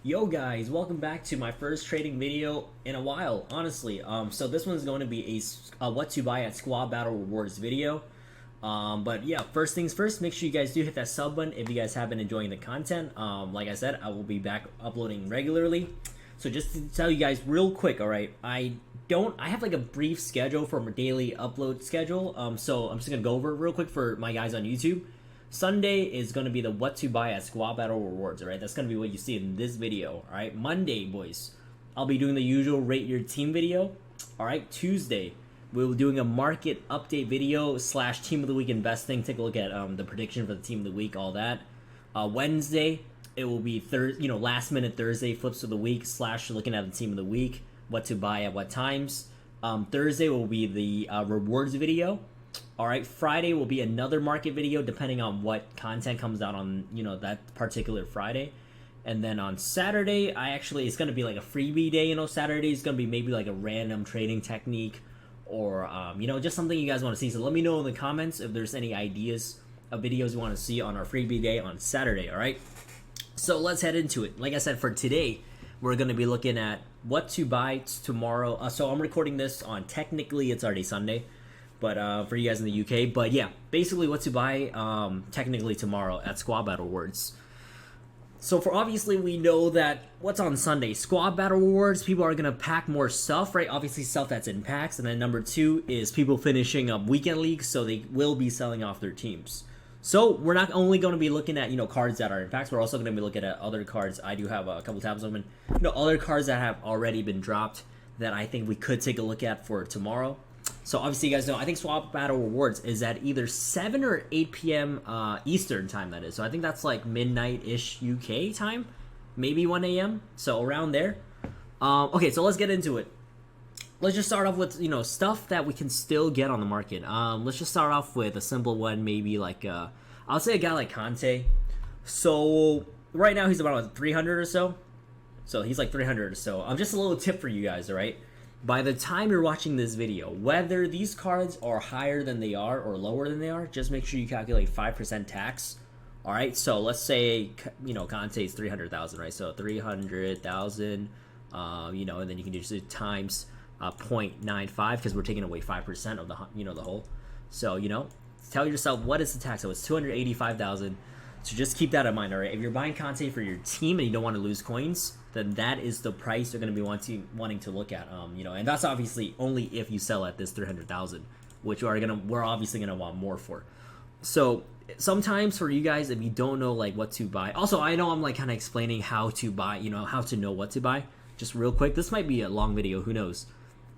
Yo guys, welcome back to my first trading video in a while, honestly. So this one's going to be a what to buy at Squad Battle Rewards video. But yeah, first things first, make sure you guys do hit that sub button if you guys have been enjoying the content. Like I said, I will be back uploading regularly. So just to tell you guys real quick, alright, I have like a brief schedule for my daily upload schedule. So I'm just gonna go over it real quick for my guys on YouTube. Sunday is going to be the what to buy at Squad Battle Rewards, alright? That's going to be what you see in this video, alright? Monday, boys, I'll be doing the usual rate your team video, alright? Tuesday, we'll be doing a market update video slash team of the week investing. Take a look at the prediction for the team of the week, all that. Wednesday, it will be last minute Thursday flips of the week slash looking at the team of the week, what to buy at what times. Thursday will be the rewards video. Alright, Friday will be another market video depending on what content comes out on, that particular Friday. And then on Saturday, it's going to be like a freebie day, Saturday is going to be maybe like a random trading technique or, just something you guys want to see. So let me know in the comments if there's any ideas of videos you want to see on our freebie day on Saturday, alright? So let's head into it. Like I said, for today, we're going to be looking at what to buy tomorrow. So I'm recording this on, technically it's already Sunday, but for you guys in the UK. But yeah, basically what to buy technically tomorrow at Squad Battle Rewards. So for obviously we know that what's on Sunday, Squad Battle Rewards, people are gonna pack more stuff, right? Obviously stuff that's in packs, and then number two is people finishing up weekend leagues, so they will be selling off their teams. So we're not only going to be looking at cards that are in packs, we're also going to be looking at other cards. I do have a couple tabs open, other cards that have already been dropped that I think we could take a look at for tomorrow. So obviously you guys know, I think Swap Battle Rewards is at either 7 or 8 p.m. Eastern time, that is. So I think that's like midnight-ish UK time, maybe 1 a.m. So around there. Okay, so let's get into it. Let's just start off with, stuff that we can still get on the market. Let's just start off with a simple one, maybe like, I'll say a guy like Kante. So right now he's about 300 or so. So he's like 300 or so. Just a little tip for you guys, all right? By the time you're watching this video, whether these cards are higher than they are or lower than they are, just make sure you calculate 5% tax. All right, so let's say, Kante is 300,000, right? So 300,000, and then you can just do times 0.95 because we're taking away 5% of the, the whole. So, tell yourself, what is the tax? So it's 285,000. So just keep that in mind, all right? If you're buying Kante for your team and you don't want to lose coins, then that is the price you're going to be wanting to look at, and that's obviously only if you sell at this 300,000, which we're obviously gonna want more for. So sometimes for you guys, if you don't know like what to buy, also I know I'm like kind of explaining how to buy, how to know what to buy. Just real quick, this might be a long video, who knows?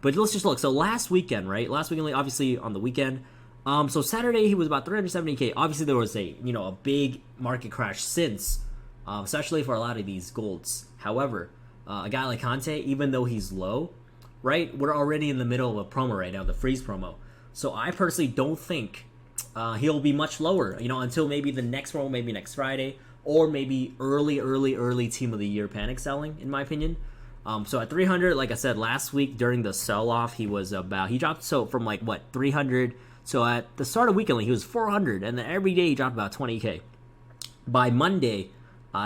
But let's just look. So last weekend, right? Last weekend, obviously on the weekend. So Saturday he was about 370k. Obviously there was a big market crash since, especially for a lot of these golds. However, a guy like Kante, even though he's low, right? We're already in the middle of a promo right now, the freeze promo. So I personally don't think he'll be much lower, until maybe the next promo, maybe next Friday, or maybe early team of the year panic selling, in my opinion. So at 300, like I said, last week during the sell-off, he dropped from like, 300. So at the start of weekend, he was 400, and then every day he dropped about 20k. By Monday,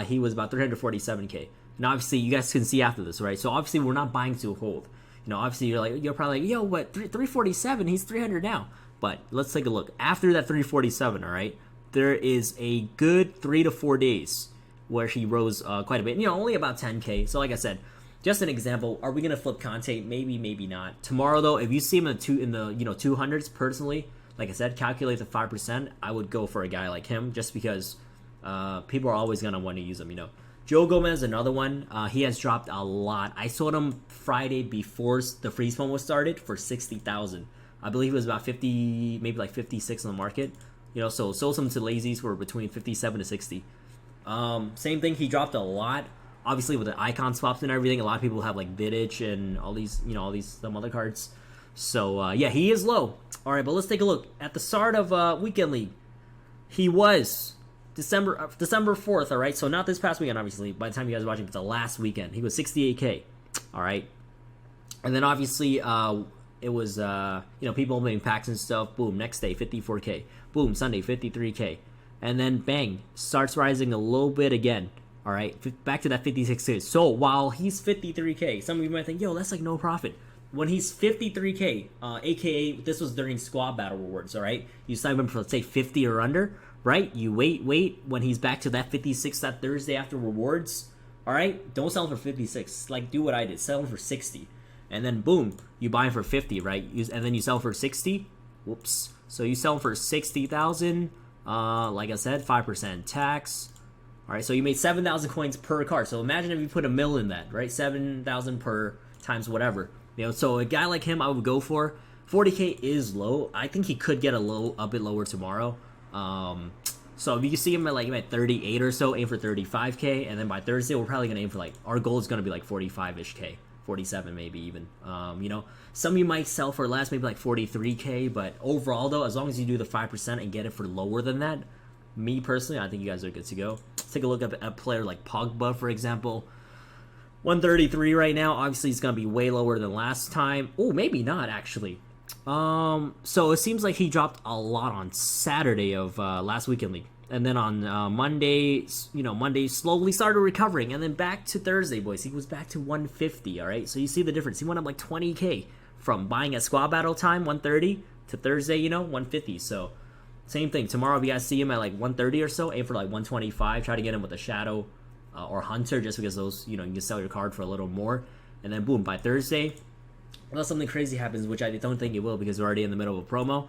he was about 347k. And obviously, you guys can see after this, right? So obviously, we're not buying to hold. Obviously, you're probably like, yo, what, 347? He's 300 now. But let's take a look. After that 347, all right, there is a good 3 to 4 days where he rose quite a bit. Only about 10k. So like I said, just an example. Are we gonna flip Kante? Maybe, maybe not. Tomorrow though, if you see him in the 200s, personally, like I said, calculate the 5%. I would go for a guy like him just because people are always gonna want to use him. Joe Gomez, another one. He has dropped a lot. I sold him Friday before the freeze phone was started for 60,000. I believe it was about 50, maybe like 56 on the market. So sold some to lazies for between 57 to 60. Same thing. He dropped a lot. Obviously, with the icon swaps and everything, a lot of people have like Vidic and all these, some other cards. So yeah, he is low. All right, but let's take a look at the start of weekend league. He was December 4th, all right? So not this past weekend, obviously. By the time you guys are watching, it's the last weekend. He was 68k, all right? And then obviously it was, people opening packs and stuff. Boom, next day, 54k. Boom, Sunday, 53k. And then bang, starts rising a little bit again, All right, back to that 56K. So while he's 53K, some of you might think, yo, that's like no profit. When he's 53K, aka this was during squad battle rewards, all right? You sign him for, let's say, 50 or under, right? You wait. When he's back to that 56 that Thursday after rewards, all right? Don't sell him for 56. Like, do what I did. Sell him for 60. And then, boom, you buy him for 50, right? And then you sell for 60. Whoops. So you sell him for 60,000. Like I said, 5% tax. All right, so you made 7,000 coins per card. So imagine if you put a mil in that, right? 7,000 per times whatever. You know, so a guy like him, I would go for. 40K is low. I think he could get a bit lower tomorrow. So if you can see him at 38 or so, aim for 35K, and then by Thursday we're probably gonna aim for our goal is gonna be 45ish K, 47 maybe even. You know, some of you might sell for less, maybe 43K, but overall though, as long as you do the 5% and get it for lower than that, me personally, I think you guys are good to go. Let's take a look at a player like Pogba, for example. 133 right now. Obviously, it's gonna be way lower than last time. Oh, maybe not actually. So it seems like he dropped a lot on Saturday of last weekend league, and then on Monday, Monday slowly started recovering, and then back to Thursday, boys. He was back to 150. All right, so you see the difference. He went up 20K from buying at squad battle time 130 to Thursday, 150. So same thing. Tomorrow, if you guys see him at 130 or so, aim for 125. Try to get him with a shadow or hunter, just because those, you can sell your card for a little more, and then boom, by Thursday, unless something crazy happens, which I don't think it will because we're already in the middle of a promo,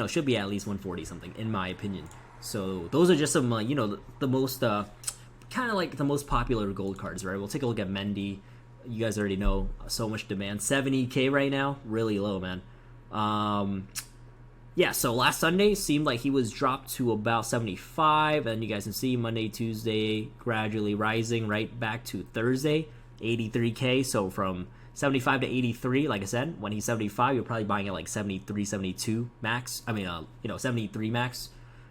should be at least 140 something, in my opinion. So those are just some, the most, kind of the most popular gold cards, right? We'll take a look at Mendy. You guys already know, so much demand. 70K right now, really low, man. Yeah, so last Sunday seemed like he was dropped to about 75, and you guys can see Monday, Tuesday gradually rising right back to Thursday, 83K. So from 75 to 83, like I said, when he's 75, you're probably buying at 73, 72 max. 73 max.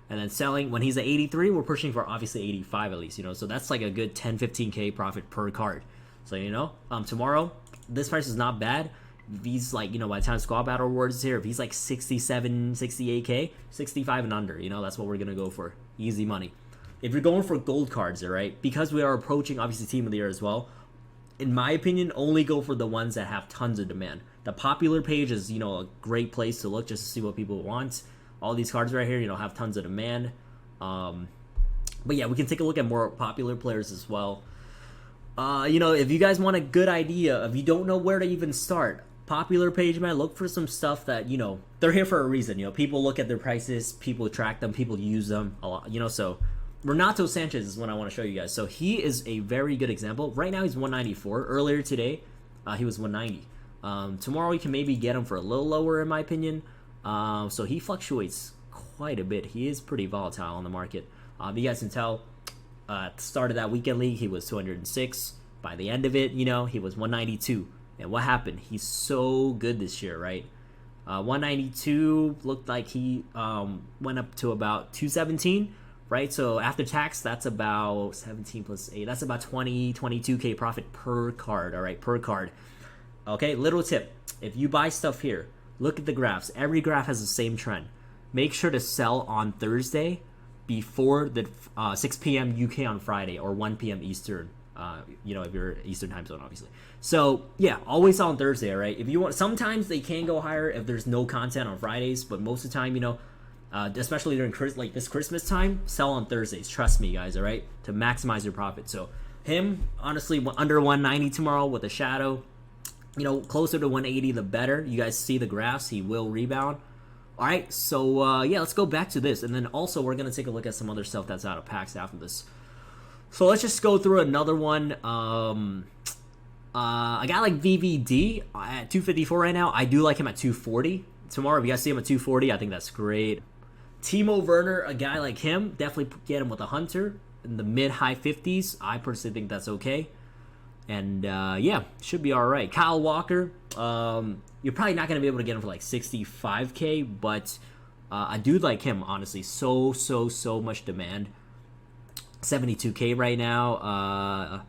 And then selling, when he's at 83, we're pushing for obviously 85 at least, so that's a good 10, 15K profit per card. So, tomorrow, this price is not bad. If he's by the time squad battle rewards is here, if he's 67, 68K, 65 and under, that's what we're going to go for. Easy money. If you're going for gold cards, all right, because we are approaching obviously team of the year as well, in my opinion, only go for the ones that have tons of demand. The popular page is, a great place to look just to see what people want. All these cards right here, have tons of demand. But yeah, we can take a look at more popular players as well. If you guys want a good idea, if you don't know where to even start, popular page, man, look for some stuff that, they're here for a reason. People look at their prices, people track them, people use them a lot, so Renato Sanchez is what I want to show you guys. So he is a very good example. Right now he's 194. Earlier today, he was 190. Tomorrow we can maybe get him for a little lower, in my opinion. So he fluctuates quite a bit. He is pretty volatile on the market. You guys can tell at the start of that weekend league, he was 206. By the end of it, he was 192. And what happened? He's so good this year, right? 192 looked like he went up to about 217, right? So after tax, that's about 17 plus 8. That's about 22K profit per card, all right? Per card. Okay, little tip. If you buy stuff here, look at the graphs. Every graph has the same trend. Make sure to sell on Thursday before the 6 p.m. UK on Friday or 1 p.m. Eastern. If you're Eastern time zone, obviously. So yeah, always sell on Thursday, all right? If you want, sometimes they can go higher if there's no content on Fridays, but most of the time, especially during this Christmas time, sell on Thursdays. Trust me, guys, all right? To maximize your profit. So him, honestly, under 190 tomorrow with a shadow. Closer to 180, the better. You guys see the graphs. He will rebound. All right, so yeah, let's go back to this. And then also we're going to take a look at some other stuff that's out of packs after this. So let's just go through another one. A guy like VVD at 254 right now. I do like him at 240. Tomorrow, if you guys see him at 240, I think that's great. Timo Werner, a guy like him, definitely get him with a hunter in the mid-high 50s. I personally think that's okay. And yeah, should be all right. Kyle Walker, you're probably not going to be able to get him for 65K, but I do like him, honestly. So much demand. 72K right now.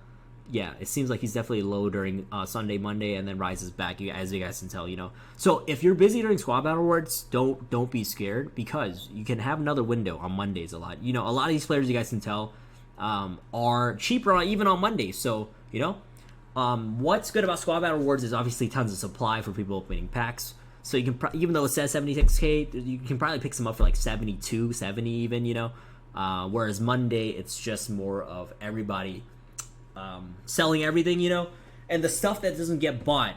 Yeah, it seems like he's definitely low during Sunday, Monday, and then rises back, as you guys can tell, So if you're busy during squad battle awards, don't be scared, because you can have another window on Mondays a lot. A lot of these players, you guys can tell, are cheaper even on Monday. So, you know, what's good about Squad Battle Rewards is obviously tons of supply for people opening packs. So you can, even though it says 76k, you can probably pick some up for like 72, 70 even, you know. Whereas Monday, it's just more of everybody selling everything, you know. And the stuff that doesn't get bought,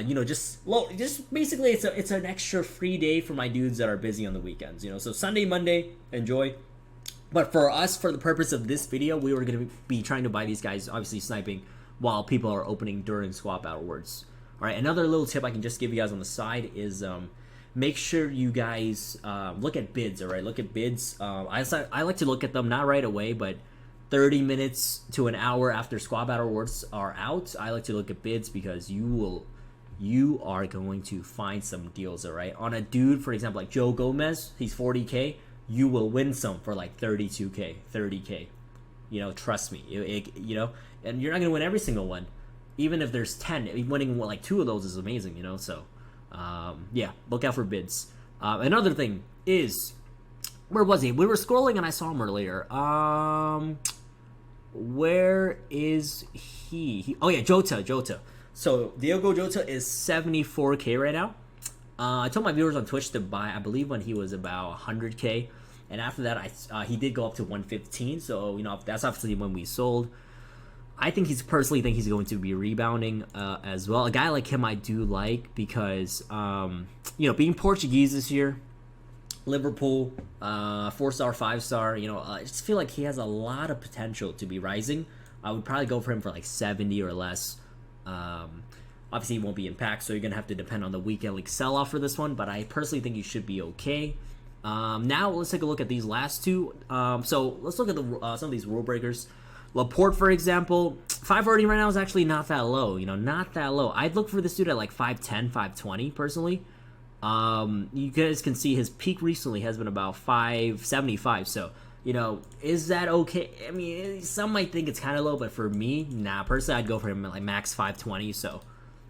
you know, just basically it's an extra free day for my dudes that are busy on the weekends, you know. So Sunday, Monday, enjoy. But for us, for the purpose of this video, we were going to be trying to buy these guys, obviously sniping, while people are opening during Squad Battle Rewards. All right, another little tip I can just give you guys on the side is make sure you guys look at bids, all right? Look at bids. I like to look at them not right away, but 30 minutes to an hour after Squad Battle Rewards are out, I like to look at bids because you are going to find some deals, all right? On a dude, for example, like Joe Gomez, he's 40K, you will win some for like 32K, 30K. You know, trust me, you know, and you're not going to win every single one. Even if there's 10, winning like 2 of those is amazing, you know. So, yeah, look out for bids. Another thing is, where was he? We were scrolling and I saw him earlier. Where is he? Oh yeah, Jota. So Diogo Jota is 74k right now. I told my viewers on Twitch to buy, I believe, when he was about 100k, and after that, he did go up to 115. So you know, that's obviously when we sold. I personally think he's going to be rebounding as well. A guy like him I do like because, you know, being Portuguese this year, Liverpool, 4-star, 5-star, you know, I just feel like he has a lot of potential to be rising. I would probably go for him for like 70 or less. Obviously, he won't be in packs, so you're going to have to depend on the weekend league sell-off for this one, but I personally think he should be okay. Now, let's take a look at these last two. So, let's look at some of these rule breakers. Laporte, for example, 540 right now is actually not that low, you know, not that low. I'd look for this dude at like 510, 520 personally. You guys can see his peak recently has been about 575, so, you know, is that okay? I mean, some might think it's kind of low, but for me, nah, personally, I'd go for him at like max 520, so,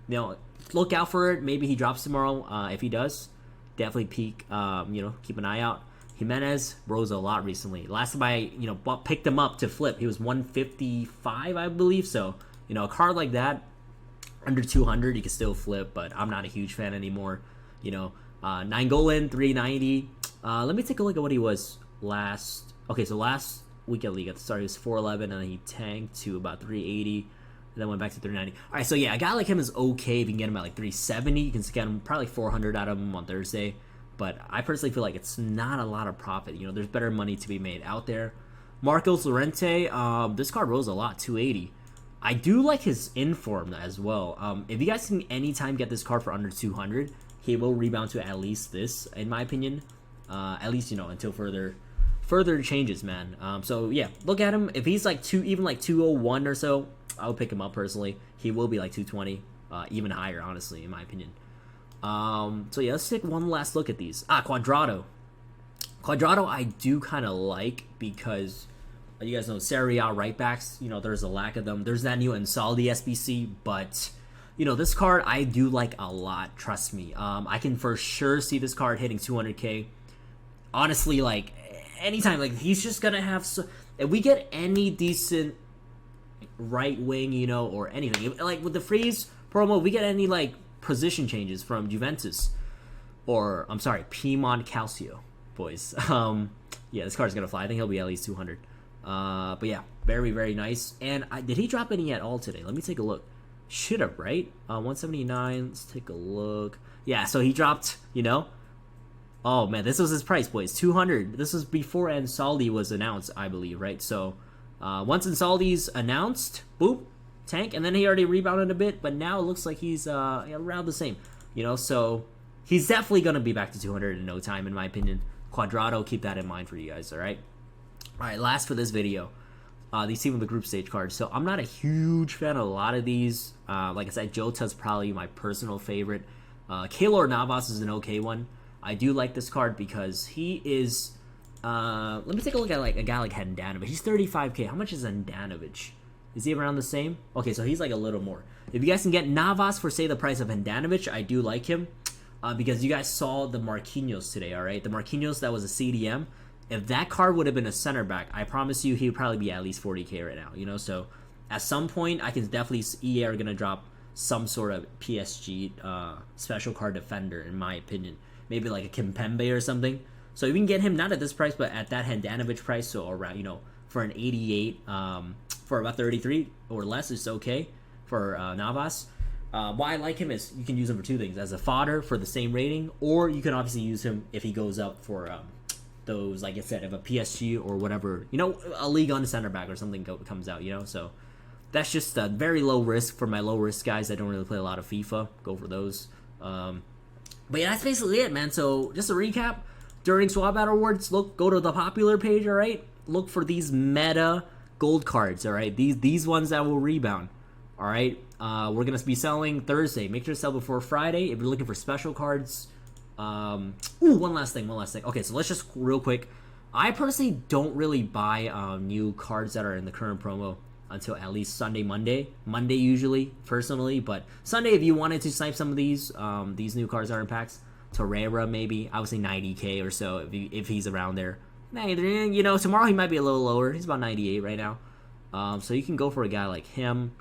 you know, look out for it. Maybe he drops tomorrow. If he does, definitely peak, you know, keep an eye out. Jimenez rose a lot recently. Last time I, you know, picked him up to flip, he was 155, I believe. So, you know, a card like that, under 200, you can still flip, but I'm not a huge fan anymore. You know, Nainggolan, 390. Let me take a look at what he was last. Okay, so last weekend league at the start, he was 411, and then he tanked to about 380, and then went back to 390. All right, so yeah, a guy like him is okay if you can get him at like 370. You can get him probably 400 out of him on Thursday. But I personally feel like it's not a lot of profit. You know, there's better money to be made out there. Marcos Llorente, this card rose a lot, 280. I do like his inform as well. If you guys can anytime get this card for under 200, he will rebound to at least this, in my opinion. At least, you know, until further changes, man. So yeah, look at him. If he's like even like 201 or so, I would pick him up personally. He will be like 220, even higher, honestly, in my opinion. So yeah, let's take one last look at these. Quadrado. Quadrado I do kind of like because you guys know Serie A right backs, you know, there's a lack of them. There's that new Insaldi SBC, but you know, this card I do like a lot, trust me. I can for sure see this card hitting 200k. Honestly, like anytime, like he's just gonna have if we get any decent right wing, you know, or anything, like with the freeze promo, we get any like position changes from Juventus, or I'm sorry, Piedmont Calcio, boys. Yeah, this card's gonna fly. I think he'll be at least 200. But yeah, very, very nice. And did he drop any at all today? Let me take a look. Should have, right? 179. Let's take a look. Yeah, so he dropped, you know. Oh man, this was his price, boys. 200. This was before Ansaldi was announced, I believe, right? So once Ansaldi's announced, boop, tank, and then he already rebounded a bit, but now it looks like he's around the same, you know. So he's definitely gonna be back to 200 in no time, in my opinion. Quadrado, keep that in mind for you guys. All right, last for this video, these team of the group stage cards. So I'm not a huge fan of a lot of these. Like I said, Jota's probably my personal favorite. Keylor Navas is an okay one. I do like this card because he is let me take a look at like a guy like Handanovic. He's 35k. How much is Handanovic? Is he around the same? Okay, so he's like a little more. If you guys can get Navas for, say, the price of Handanovic, I do like him. Because you guys saw the Marquinhos today, all right? The Marquinhos that was a CDM. If that card would have been a center back, I promise you he would probably be at least 40k right now, you know? So at some point, I can definitely EA are going to drop some sort of PSG special card defender, in my opinion. Maybe like a Kimpembe or something. So you can get him not at this price, but at that Handanovic price, so around, you know, for an 88, for about 33 or less, it's okay for Navas. Why I like him is you can use him for two things: as a fodder for the same rating, or you can obviously use him if he goes up for those, like I said, if a PSG or whatever, you know, a League on center back or something comes out, you know. So that's just a very low risk for my low risk guys that don't really play a lot of FIFA. Go for those. But yeah, that's basically it, man. So just a recap: during Swap Battle Awards, go to the popular page. All right, look for these meta gold cards. All right, these ones that will rebound. All right, we're gonna be selling Thursday. Make sure to sell before Friday if you're looking for special cards. One last thing. Okay, so let's just real quick. I personally don't really buy new cards that are in the current promo until at least Sunday, Monday usually, personally. But Sunday, if you wanted to snipe some of these new cards are in packs. Torreira maybe, I would say 90k or so if he's around there. You know, tomorrow he might be a little lower. He's about 98 right now. So you can go for a guy like him.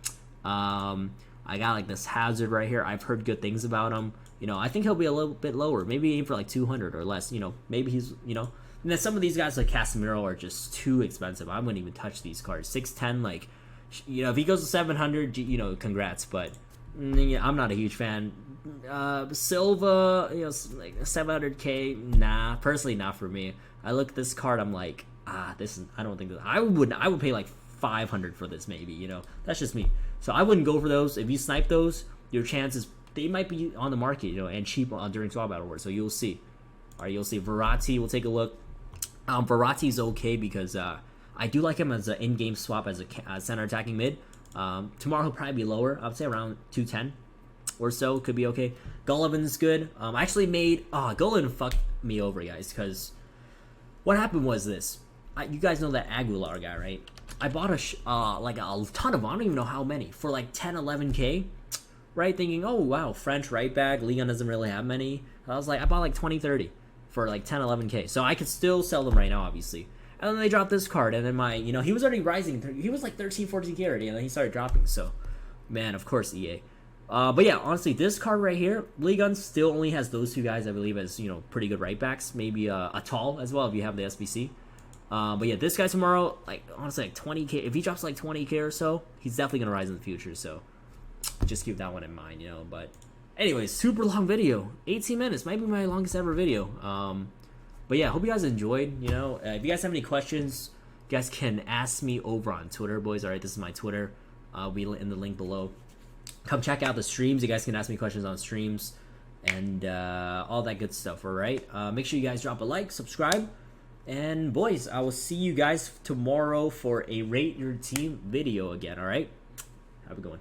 I got like this Hazard right here. I've heard good things about him. You know, I think he'll be a little bit lower. Maybe aim for like 200 or less. You know, maybe he's, you know. And then some of these guys like Casemiro are just too expensive. I wouldn't even touch these cards. 610, like, you know, if he goes to 700, you know, congrats. But yeah, I'm not a huge fan. Silva, you know, like 700k, nah. Personally, not for me. I look at this card, I'm like, this is. I don't think that I would pay like 500 for this, maybe. You know, that's just me. So I wouldn't go for those. If you snipe those, your chances, they might be on the market, you know, and cheap during Swap Battle Wars. So you'll see. All right, you'll see. Verratti, we'll take a look. Verratti's okay because I do like him as an in-game swap as a center attacking mid. Tomorrow he'll probably be lower. I would say around 210 or so. Could be okay. Gullivan's good. I actually made... Gullivan fucked me over, guys, because what happened was this. You guys know that Aguilar guy, right? I bought like a ton of them. I don't even know how many. For like 10, 11k, right? Thinking, oh, wow, French right back. Liga doesn't really have many. I was like, I bought like 20, 30 for like 10, 11k. So I could still sell them right now, obviously. And then they dropped this card. And then you know, he was already rising. He was like 13, 14k already. And then he started dropping. So, man, of course, EA. But yeah, honestly, this card right here, Liga still only has those two guys, I believe, as, you know, pretty good right backs. Maybe a tall as well if you have the SBC. But yeah, this guy tomorrow, like, honestly, like 20k. If he drops like 20k or so, he's definitely going to rise in the future. So just keep that one in mind, you know. But anyways, super long video. 18 minutes. Might be my longest ever video. But yeah, hope you guys enjoyed, you know. If you guys have any questions, you guys can ask me over on Twitter, boys. All right, this is my Twitter. I'll be in the link below. Come check out the streams. You guys can ask me questions on streams and all that good stuff, all right? Make sure you guys drop a like, subscribe. And boys, I will see you guys tomorrow for a Rate Your Team video again, all right? Have a good one.